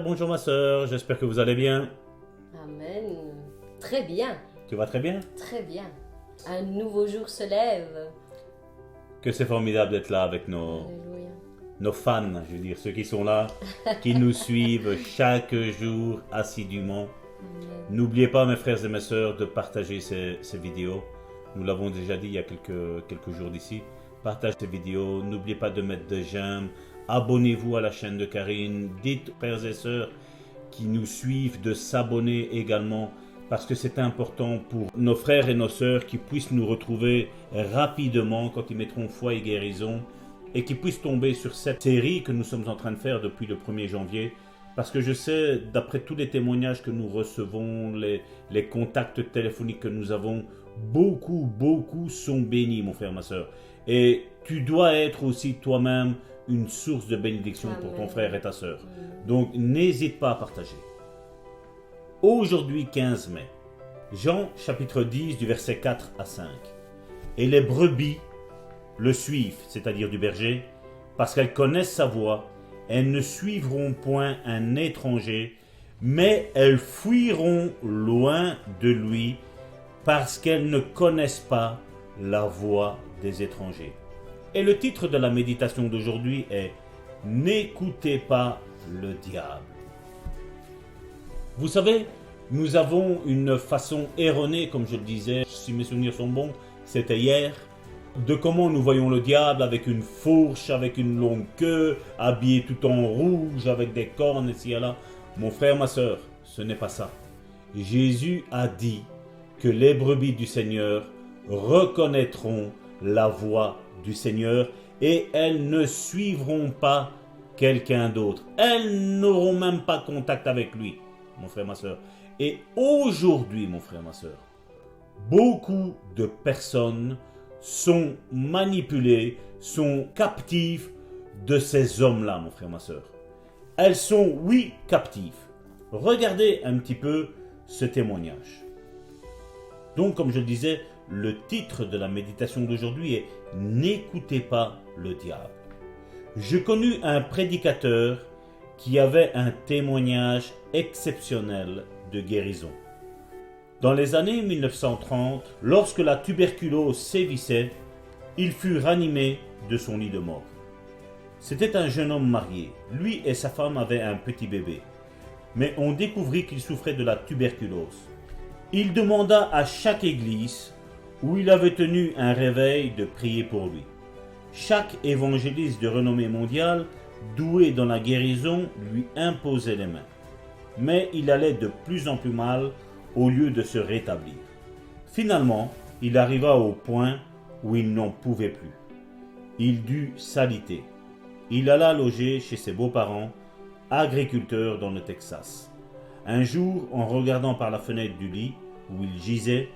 bonjour ma sœur, j'espère que vous allez bien. Amen. Très bien, Tu vas très bien? très bien. Un nouveau jour se lève. Que c'est formidable d'être là avec Alléluia. nos fans, je veux dire, ceux qui sont là, qui nous suivent chaque jour assidûment. Amen. N'oubliez pas mes frères et mes sœurs de partager ces vidéos. Nous l'avons déjà dit il y a quelques jours d'ici. Partagez ces vidéos, n'oubliez pas de mettre des j'aime. Abonnez-vous à la chaîne de Karine. Dites aux frères et sœurs qui nous suivent de s'abonner également parce que c'est important pour nos frères et nos sœurs qui puissent nous retrouver rapidement quand ils mettront foi et guérison et qui puissent tomber sur cette série que nous sommes en train de faire depuis le 1er janvier parce que je sais, d'après tous les témoignages que nous recevons, les contacts téléphoniques que nous avons, beaucoup sont bénis, mon frère, ma sœur. Et tu dois être aussi toi-même une source de bénédiction pour ton frère et ta sœur. Donc, n'hésite pas à partager. Aujourd'hui, 15 mai, Jean chapitre 10 du verset 4 à 5. Et les brebis le suivent, c'est-à-dire du berger, parce qu'elles connaissent sa voix. Elles ne suivront point un étranger, mais elles fuiront loin de lui, parce qu'elles ne connaissent pas la voix des étrangers. Et le titre de la méditation d'aujourd'hui est « N'écoutez pas le diable ». Vous savez, nous avons une façon erronée, comme je le disais, si mes souvenirs sont bons, c'était hier, de comment nous voyons le diable avec une fourche, avec une longue queue, habillé tout en rouge, avec des cornes ici et là. Mon frère, ma soeur, ce n'est pas ça. Jésus a dit que les brebis du Seigneur reconnaîtront la voix du Seigneur et elles ne suivront pas quelqu'un d'autre. Elles n'auront même pas contact avec lui, mon frère, ma soeur. Et aujourd'hui, mon frère, ma soeur, beaucoup de personnes sont manipulées, sont captives de ces hommes-là, mon frère, ma soeur. Elles sont, oui, captives. Regardez un petit peu ce témoignage. Donc, comme je le disais, le titre de la méditation d'aujourd'hui est « N'écoutez pas le diable ». Je connus un prédicateur qui avait un témoignage exceptionnel de guérison. Dans les années 1930, lorsque la tuberculose sévissait, il fut ranimé de son lit de mort. C'était un jeune homme marié. Lui et sa femme avaient un petit bébé. Mais on découvrit qu'il souffrait de la tuberculose. Il demanda à chaque église où il avait tenu un réveil de prier pour lui. Chaque évangéliste de renommée mondiale, doué dans la guérison, lui imposait les mains. Mais il allait de plus en plus mal au lieu de se rétablir. Finalement, il arriva au point où il n'en pouvait plus. Il dut s'aliter. Il alla loger chez ses beaux-parents, agriculteurs dans le Texas. Un jour, en regardant par la fenêtre du lit où il gisait,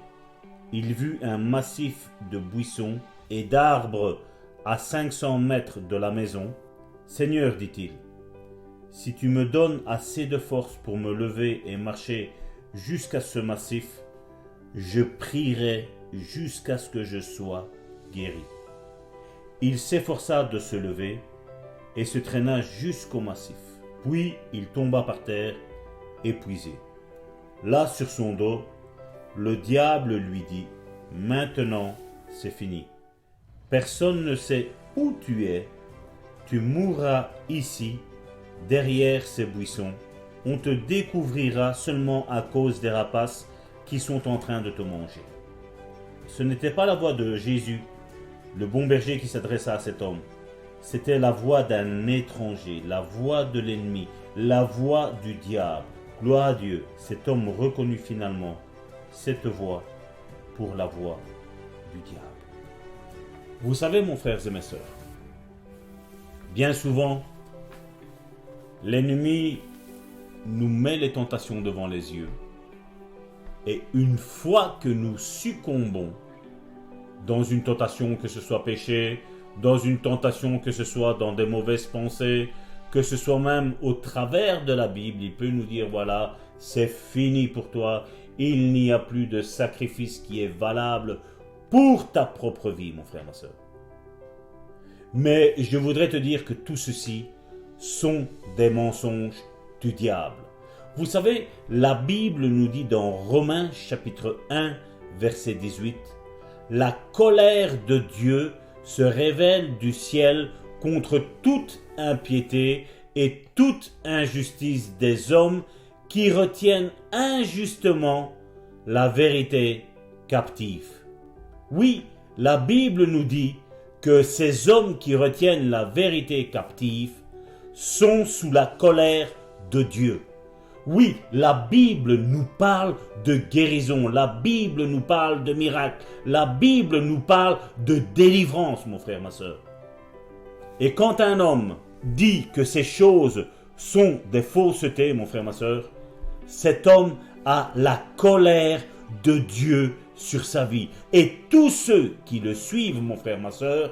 il vit un massif de buissons et d'arbres à 500 mètres de la maison. « Seigneur, dit-il, si tu me donnes assez de force pour me lever et marcher jusqu'à ce massif, je prierai jusqu'à ce que je sois guéri. » Il s'efforça de se lever et se traîna jusqu'au massif. Puis il tomba par terre, épuisé. Là, sur son dos, le diable lui dit « Maintenant, c'est fini. Personne ne sait où tu es. Tu mourras ici, derrière ces buissons. On te découvrira seulement à cause des rapaces qui sont en train de te manger. » Ce n'était pas la voix de Jésus, le bon berger, qui s'adressa à cet homme. C'était la voix d'un étranger, la voix de l'ennemi, la voix du diable. Gloire à Dieu, cet homme reconnut finalement cette voix pour la voix du diable. Vous savez, mon frère et mes sœurs, bien souvent, l'ennemi nous met les tentations devant les yeux. Et une fois que nous succombons dans une tentation, que ce soit péché, dans une tentation, que ce soit dans des mauvaises pensées, que ce soit même au travers de la Bible, il peut nous dire, voilà, c'est fini pour toi, il n'y a plus de sacrifice qui est valable pour ta propre vie, mon frère, ma soeur. Mais je voudrais te dire que tout ceci sont des mensonges du diable. Vous savez, la Bible nous dit dans Romains chapitre 1, verset 18, « La colère de Dieu se révèle du ciel contre toute impiété et toute injustice des hommes qui retiennent injustement la vérité captive. » Oui, la Bible nous dit que ces hommes qui retiennent la vérité captive sont sous la colère de Dieu. Oui, la Bible nous parle de guérison, la Bible nous parle de miracles, la Bible nous parle de délivrance, mon frère, ma soeur. Et quand un homme dit que ces choses sont des faussetés, mon frère, ma soeur, cet homme a la colère de Dieu sur sa vie. Et tous ceux qui le suivent, mon frère, ma soeur,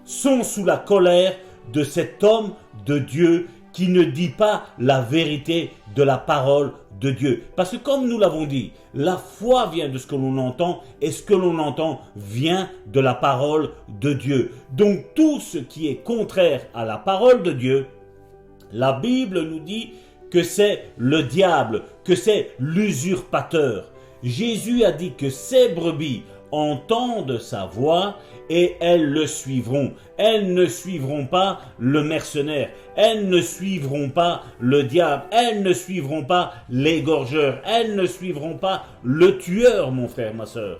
sont sous la colère de cet homme de Dieu qui ne dit pas la vérité de la parole de Dieu. Parce que comme nous l'avons dit, la foi vient de ce que l'on entend et ce que l'on entend vient de la parole de Dieu. Donc tout ce qui est contraire à la parole de Dieu, la Bible nous dit que c'est le diable, que c'est l'usurpateur. Jésus a dit que ses brebis entendent sa voix et elles le suivront. Elles ne suivront pas le mercenaire, elles ne suivront pas le diable, elles ne suivront pas l'égorgeur, elles ne suivront pas le tueur, mon frère, ma soeur.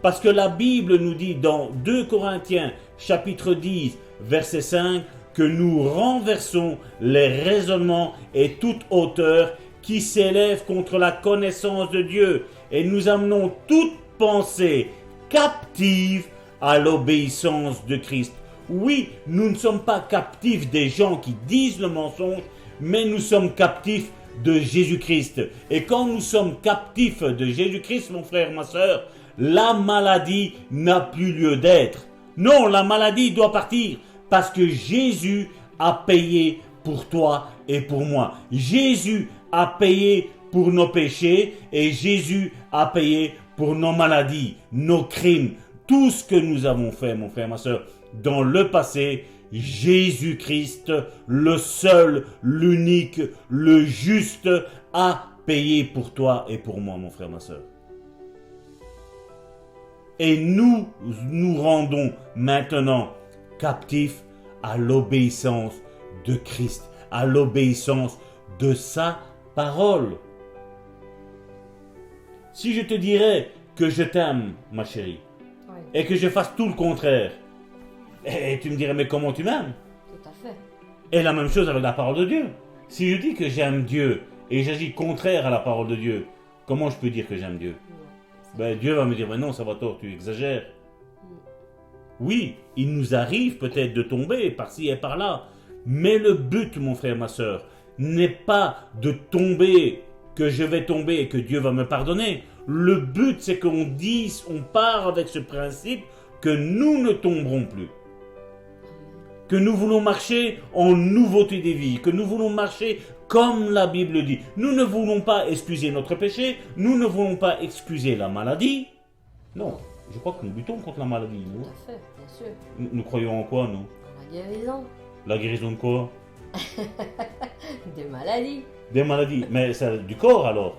Parce que la Bible nous dit dans 2 Corinthiens chapitre 10, verset 5, que nous renversons les raisonnements et toute hauteur qui s'élève contre la connaissance de Dieu et nous amenons toute pensée captive à l'obéissance de Christ. Oui, nous ne sommes pas captifs des gens qui disent le mensonge, mais nous sommes captifs de Jésus-Christ. Et quand nous sommes captifs de Jésus-Christ, mon frère, ma soeur, la maladie n'a plus lieu d'être. Non, la maladie doit partir parce que Jésus a payé pour toi et pour moi. Jésus a payé pour nos péchés et Jésus a payé pour nos maladies, nos crimes, tout ce que nous avons fait, mon frère, ma soeur, dans le passé. Jésus-Christ, le seul, l'unique, le juste, a payé pour toi et pour moi, mon frère, ma soeur. Et nous nous rendons maintenant captifs à l'obéissance de Christ, à l'obéissance de sa parole. Si je te dirais que je t'aime, ma chérie, Oui, et que je fasse tout le contraire, et tu me dirais, mais comment tu m'aimes? tout à fait. Et la même chose avec la parole de Dieu. Si je dis que j'aime Dieu, et j'agis contraire à la parole de Dieu, comment je peux dire que j'aime Dieu? Ben, Dieu va me dire, mais non, ça va tort, tu exagères. Oui, il nous arrive peut-être de tomber par-ci et par-là, mais le but, mon frère, ma soeur, n'est pas de tomber, que je vais tomber et que Dieu va me pardonner. Le but, c'est qu'on dise, on part avec ce principe que nous ne tomberons plus. Que nous voulons marcher en nouveauté des vies, que nous voulons marcher comme la Bible dit. Nous ne voulons pas excuser notre péché, nous ne voulons pas excuser la maladie. Non, je crois que nous luttons contre la maladie, nous. Tout à fait, bien sûr. Nous croyons en quoi, nous? La guérison La guérison de quoi? des maladies. Des maladies, mais c'est du corps alors?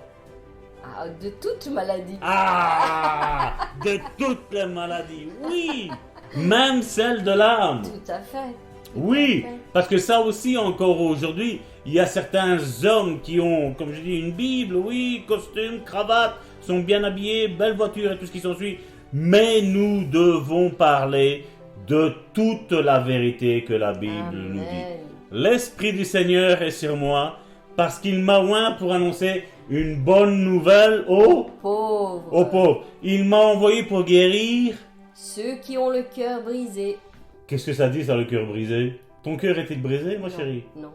Ah, de toute maladie. Ah, de toutes les maladies, oui, même celles de l'âme. Tout à fait. Oui, parce que ça aussi encore aujourd'hui, il y a certains hommes qui ont, comme je dis, une Bible, oui, costume, cravate, sont bien habillés, belle voiture et tout ce qui s'ensuit. Mais nous devons parler de toute la vérité que la Bible Amen. nous dit. L'Esprit du Seigneur est sur moi parce qu'il m'a oint pour annoncer une bonne nouvelle aux pauvres. Il m'a envoyé pour guérir ceux qui ont le cœur brisé. Qu'est-ce que ça dit, ça, le cœur brisé? Ton cœur est-il brisé, ma Non, chérie? Non.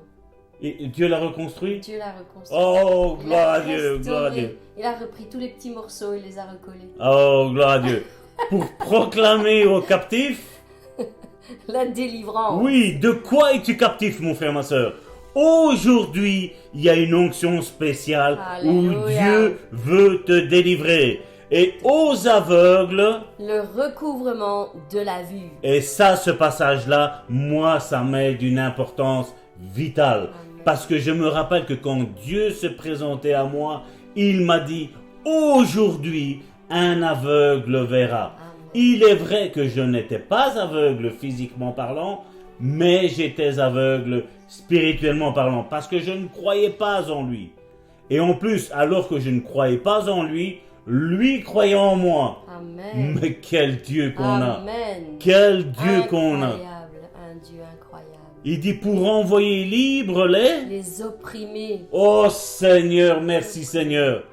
Et Dieu l'a reconstruit? Dieu l'a reconstruit. Oh, Il gloire a à Dieu, restauré. gloire à Dieu. Il a repris tous les petits morceaux et les a recollés. Oh, gloire à Dieu. Pour proclamer aux captifs, La délivrance. oui, de quoi es-tu captif, mon frère, ma soeur? Aujourd'hui, il y a une onction spéciale où Alléluia. Dieu veut te délivrer. Et aux aveugles, Le recouvrement de la vue. et ça, ce passage-là, moi, ça m'est d'une importance vitale. Amen. Parce que je me rappelle que quand Dieu se présentait à moi, il m'a dit, aujourd'hui, un aveugle verra. Amen. Il est vrai que je n'étais pas aveugle physiquement parlant, mais j'étais aveugle spirituellement parlant, parce que je ne croyais pas en lui. Et en plus, alors que je ne croyais pas en lui, lui croyait en moi. Amen. Mais quel Dieu qu'on a! Amen. Quel Dieu qu'on a! Incroyable, un Dieu incroyable. Il dit pour envoyer libre Les opprimés. Oh Seigneur, merci Seigneur.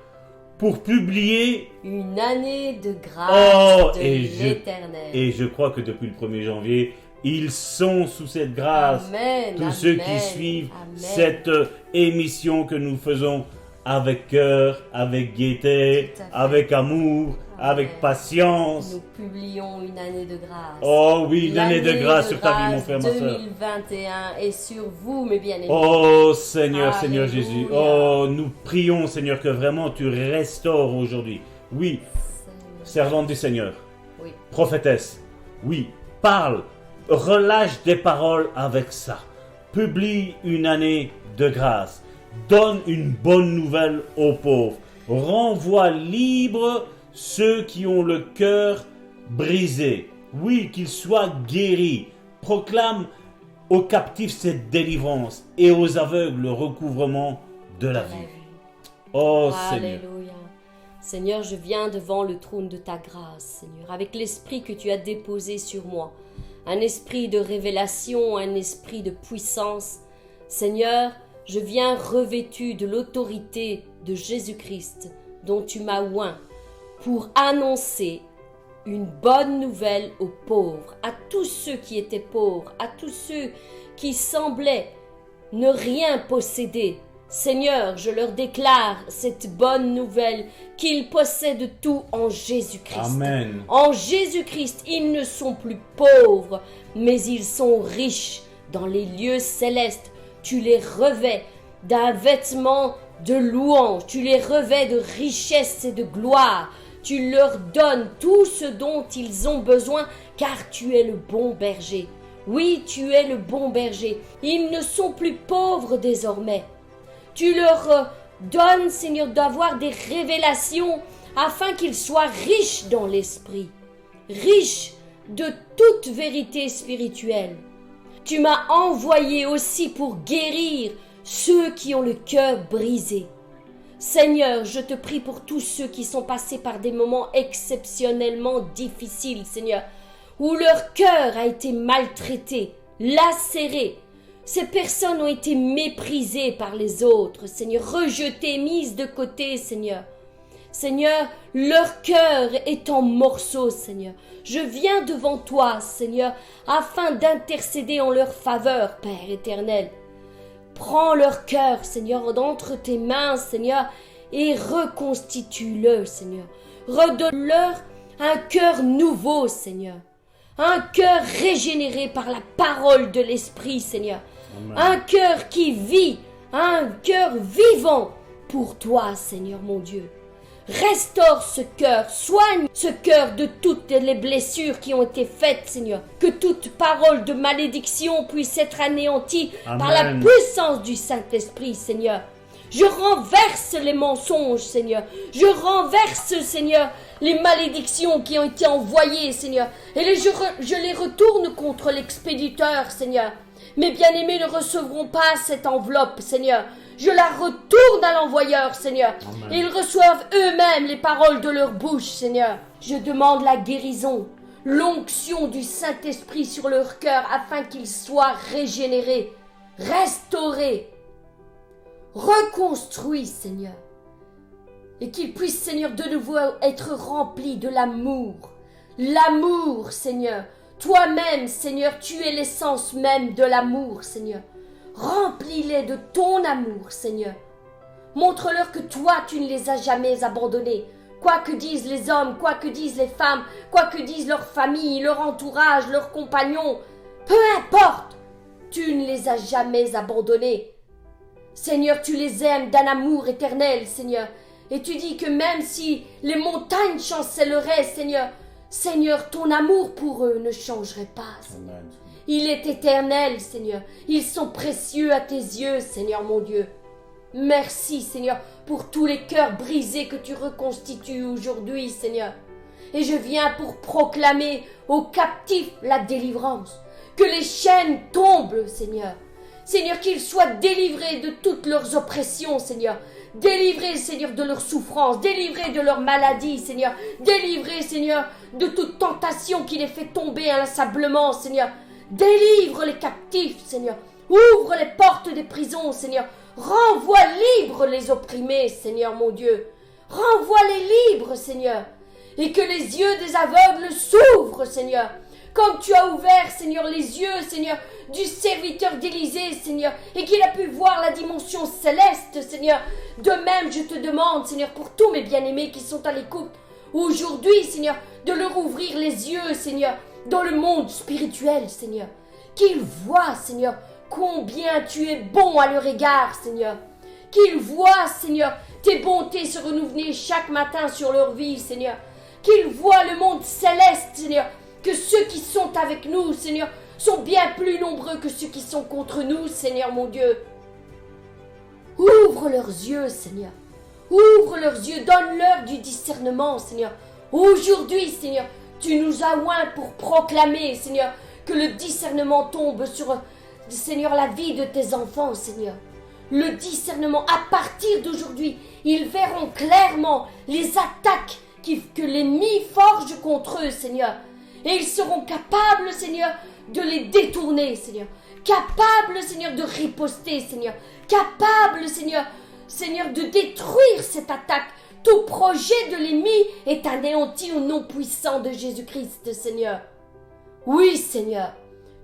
Pour publier. Une année de grâce de l'Éternel. Et je crois que depuis le 1er janvier, ils sont sous cette grâce. Amen. Tous Amen, ceux qui suivent Amen. cette émission que nous faisons avec cœur, avec gaieté, Tout à fait. avec amour, Amen. avec patience. Nous publions une année de grâce. Oh oui, une année de grâce sur ta vie, mon grâce frère, ma soeur. 2021 et sur vous, mes bien-aimés. Oh Seigneur, Seigneur Alléluia. Jésus. Oh, nous prions, Seigneur, que vraiment tu restaures aujourd'hui. Oui, Seigneur. servante du Seigneur, Oui. prophétesse. Oui, parle, relâche des paroles avec ça. Publie une année de grâce. Donne une bonne nouvelle aux pauvres. Renvoie libre ceux qui ont le cœur brisé. Oui, qu'ils soient guéris. Proclame aux captifs cette délivrance et aux aveugles le recouvrement de la vue. Oh Seigneur. Alléluia. Seigneur, je viens devant le trône de ta grâce, Seigneur, avec l'esprit que tu as déposé sur moi. Un esprit de révélation, un esprit de puissance. Seigneur, je viens revêtu de l'autorité de Jésus-Christ dont tu m'as oint pour annoncer une bonne nouvelle aux pauvres, à tous ceux qui étaient pauvres, à tous ceux qui semblaient ne rien posséder. Seigneur, je leur déclare cette bonne nouvelle qu'ils possèdent tout en Jésus-Christ. Amen. En Jésus-Christ, ils ne sont plus pauvres, mais ils sont riches dans les lieux célestes. Tu les revêts d'un vêtement de louange, tu les revêts de richesse et de gloire. Tu leur donnes tout ce dont ils ont besoin, car tu es le bon berger. Oui, tu es le bon berger. Ils ne sont plus pauvres désormais. Tu leur donnes, Seigneur, d'avoir des révélations afin qu'ils soient riches dans l'esprit, riches de toute vérité spirituelle. Tu m'as envoyé aussi pour guérir ceux qui ont le cœur brisé. Seigneur, je te prie pour tous ceux qui sont passés par des moments exceptionnellement difficiles, Seigneur, où leur cœur a été maltraité, lacéré. Ces personnes ont été méprisées par les autres, Seigneur, rejetées, mises de côté, Seigneur. Seigneur, leur cœur est en morceaux, Seigneur. Je viens devant toi, Seigneur, afin d'intercéder en leur faveur, Père éternel. Prends leur cœur, Seigneur, d'entre tes mains, Seigneur, et reconstitue-le, Seigneur. Redonne-leur un cœur nouveau, Seigneur. Un cœur régénéré par la parole de l'Esprit, Seigneur. Amen. Un cœur qui vit, un cœur vivant pour toi, Seigneur mon Dieu. Restaure ce cœur, soigne ce cœur de toutes les blessures qui ont été faites, Seigneur. Que toute parole de malédiction puisse être anéantie par la Amen. puissance du Saint-Esprit, Seigneur. Je renverse les mensonges, Seigneur. Je renverse, Seigneur, les malédictions qui ont été envoyées, Seigneur. Et je les retourne contre l'expéditeur, Seigneur. Mes bien-aimés ne recevront pas cette enveloppe, Seigneur. Je la retourne à l'envoyeur, Seigneur. Amen. Et ils reçoivent eux-mêmes les paroles de leur bouche, Seigneur. Je demande la guérison, l'onction du Saint-Esprit sur leur cœur afin qu'ils soient régénérés, restaurés, reconstruits, Seigneur. Et qu'ils puissent, Seigneur, de nouveau être remplis de l'amour. L'amour, Seigneur. Toi-même, Seigneur, tu es l'essence même de l'amour, Seigneur. Remplis-les de ton amour, Seigneur. Montre-leur que toi, tu ne les as jamais abandonnés. Quoi que disent les hommes, quoi que disent les femmes, quoi que disent leur famille, leur entourage, leurs compagnons, peu importe, tu ne les as jamais abandonnés. Seigneur, tu les aimes d'un amour éternel, Seigneur. Et tu dis que même si les montagnes chancelleraient, Seigneur, ton amour pour eux ne changerait pas, Seigneur. Amen. Il est éternel, Seigneur. Ils sont précieux à tes yeux, Seigneur mon Dieu. Merci, Seigneur, pour tous les cœurs brisés que tu reconstitues aujourd'hui, Seigneur. Et je viens pour proclamer aux captifs la délivrance. Que les chaînes tombent, Seigneur. Seigneur, qu'ils soient délivrés de toutes leurs oppressions, Seigneur. Délivrés, Seigneur, de leurs souffrances. Délivrés de leurs maladies, Seigneur. Délivrés, Seigneur, de toute tentation qui les fait tomber inlassablement, Seigneur. Délivre les captifs, Seigneur. Ouvre les portes des prisons, Seigneur. Renvoie libres les opprimés, Seigneur mon Dieu. Renvoie-les libres, Seigneur. Et que les yeux des aveugles s'ouvrent, Seigneur. Comme tu as ouvert, Seigneur, les yeux, Seigneur, du serviteur d'Élisée, Seigneur, et qu'il a pu voir la dimension céleste, Seigneur. De même, je te demande, Seigneur, pour tous mes bien-aimés qui sont à l'écoute, aujourd'hui, Seigneur, de leur ouvrir les yeux, Seigneur, dans le monde spirituel, Seigneur. Qu'ils voient, Seigneur, combien tu es bon à leur égard, Seigneur. Qu'ils voient, Seigneur, tes bontés se renouveler chaque matin sur leur vie, Seigneur. Qu'ils voient le monde céleste, Seigneur, que ceux qui sont avec nous, Seigneur, sont bien plus nombreux que ceux qui sont contre nous, Seigneur mon Dieu. Ouvre leurs yeux, Seigneur. Ouvre leurs yeux, donne-leur du discernement, Seigneur. Aujourd'hui, Seigneur, tu nous as oints pour proclamer, Seigneur, que le discernement tombe sur, Seigneur, la vie de tes enfants, Seigneur. Le discernement, à partir d'aujourd'hui, ils verront clairement les attaques que l'ennemi forge contre eux, Seigneur. Et ils seront capables, Seigneur, de les détourner, Seigneur. Capables, Seigneur, de riposter, Seigneur. Capables, Seigneur, de détruire cette attaque. Tout projet de l'ennemi est anéanti au nom puissant de Jésus-Christ, Seigneur. Oui, Seigneur,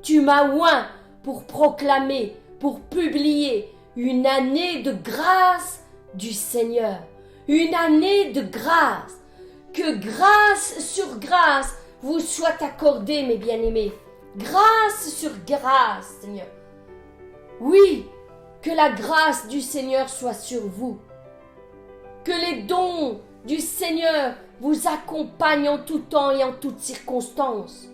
tu m'as oint pour proclamer, pour publier une année de grâce du Seigneur. Une année de grâce. Que grâce sur grâce vous soit accordée, mes bien-aimés. Grâce sur grâce, Seigneur. Oui, que la grâce du Seigneur soit sur vous. Que les dons du Seigneur vous accompagnent en tout temps et en toutes circonstances.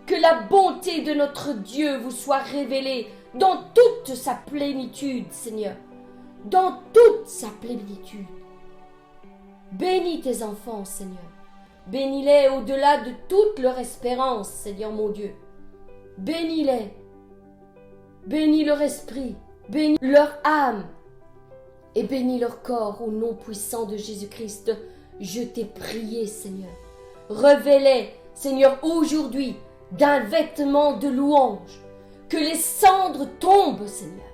Que la bonté de notre Dieu vous soit révélée dans toute sa plénitude, Seigneur. Dans toute sa plénitude. Bénis tes enfants, Seigneur. Bénis-les au-delà de toute leur espérance, Seigneur mon Dieu. Bénis-les. Bénis leur esprit. Bénis leur âme. Et bénis leur corps au nom puissant de Jésus-Christ. Je t'ai prié, Seigneur. Revêt-les, Seigneur, aujourd'hui d'un vêtement de louange. Que les cendres tombent, Seigneur.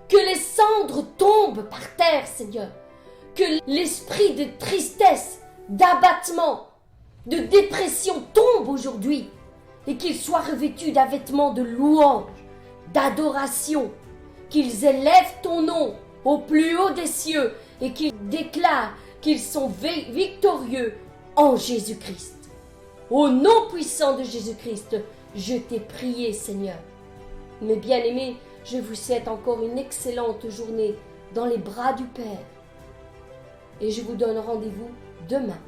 Que les cendres tombent par terre, Seigneur. Que l'esprit de tristesse, d'abattement, de dépression tombe aujourd'hui et qu'ils soient revêtus d'un vêtement de louange, d'adoration, qu'ils élèvent ton nom au plus haut des cieux et qu'ils déclarent qu'ils sont victorieux en Jésus-Christ. Au nom puissant de Jésus-Christ, je t'ai prié, Seigneur. Mes bien-aimés, je vous souhaite encore une excellente journée dans les bras du Père. Et je vous donne rendez-vous demain.